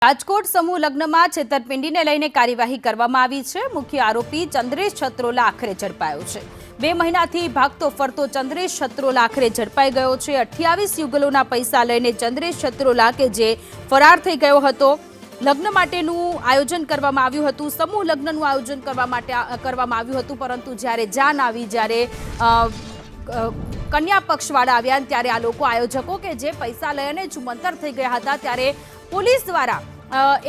રાજકોટ સમૂહ લગ્નમાં છેતરપિંડીને લઈને કાર્યવાહી કરવામાં આવી છે। મુખ્ય આરોપી ચંદ્રેશ છત્રોલા આખરે ઝડપાયો છે। 2 મહિનાથી ભાગતો ફરતો ચંદ્રેશ છત્રોલા આખરે ઝડપાઈ ગયો છે। 28 યુગલોના પૈસા લઈને ચંદ્રેશ છત્રોલા કે જે ફરાર થઈ ગયો હતો। લગ્ન માટેનું આયોજન કરવામાં આવ્યું હતું, સમૂહ લગ્નનું આયોજન કરવામાં આવ્યું હતું, પરંતુ જ્યારે જાન આવી, જ્યારે કન્યા પક્ષવાળા આવ્યા ત્યારે આ લોકો આયોજકો કે જે પૈસા લઈને ચુમંતર થઈ ગયા હતા ત્યારે પોલીસ દ્વારા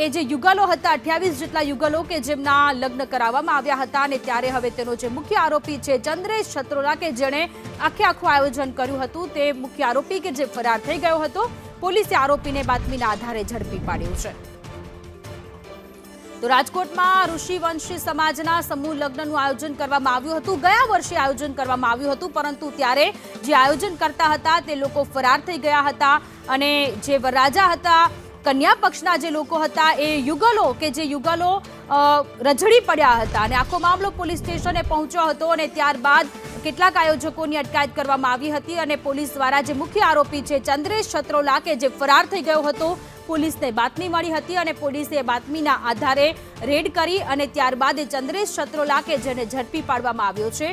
એ જે યુગલો હતા 28 જેટલા યુગલો કે જેમના લગ્ન કરાવવામાં આવ્યા હતા અને ત્યારે હવે તેનો જે મુખ્ય આરોપી છે ચંદ્રેશ છત્રોલા કે જેણે આખું આયોજન કર્યું હતું તે મુખ્ય આરોપી કે જે ફરાર થઈ ગયો હતો। પોલીસે આરોપીને બાતમીના આધારે ઝડપી પાડ્યો છે। તો રાજકોટમાં ઋષિવંશી સમાજના સમૂહ લગ્નનું આયોજન કરવામાં આવ્યું હતું। ગયા વર્ષે આયોજન કરવામાં આવ્યું હતું, પરંતુ ત્યારે જે આયોજન કરતા હતા તે લોકો ફરાર થઈ ગયા હતા અને જે વરરાજા હતા, કન્યા પક્ષના જે લોકો હતા એ યુગલો કે જે યુગલો રઝળી પડ્યા હતા અને આખો મામલો પોલીસ સ્ટેશને પહોંચ્યો હતો અને ત્યારબાદ કેટલાક આયોજકોની અટકાયત કરવામાં આવી હતી અને પોલીસ દ્વારા જે મુખ્ય આરોપી છે ચંદ્રેશ છત્રોલા કે જે ફરાર થઈ ગયો હતો, પોલીસને બાતમી મળી હતી અને પોલીસે બાતમીના આધારે રેડ કરી અને ત્યારબાદ એ ચંદ્રેશ છત્રોલા કે જેને ઝડપી પાડવામાં આવ્યો છે।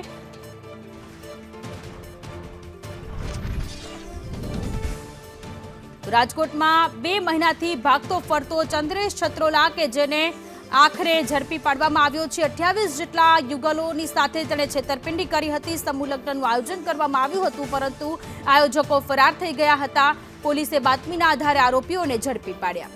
રાજકોટમાં 2 મહિનાથી ભાગતો ફરતો ચંદ્રેશ છત્રોલા કે જેને આખરે ઝડપી પાડવામાં આવ્યો છે। 28 જેટલા યુગલોની સાથે તેણે છેતરપિંડી કરી હતી। સમૂહ લગ્નનું આયોજન કરવામાં આવ્યું હતું, પરંતુ આયોજકો ફરાર થઈ ગયા હતા। પોલીસે બાતમીના આધારે આરોપીઓને ઝડપી પાડ્યા।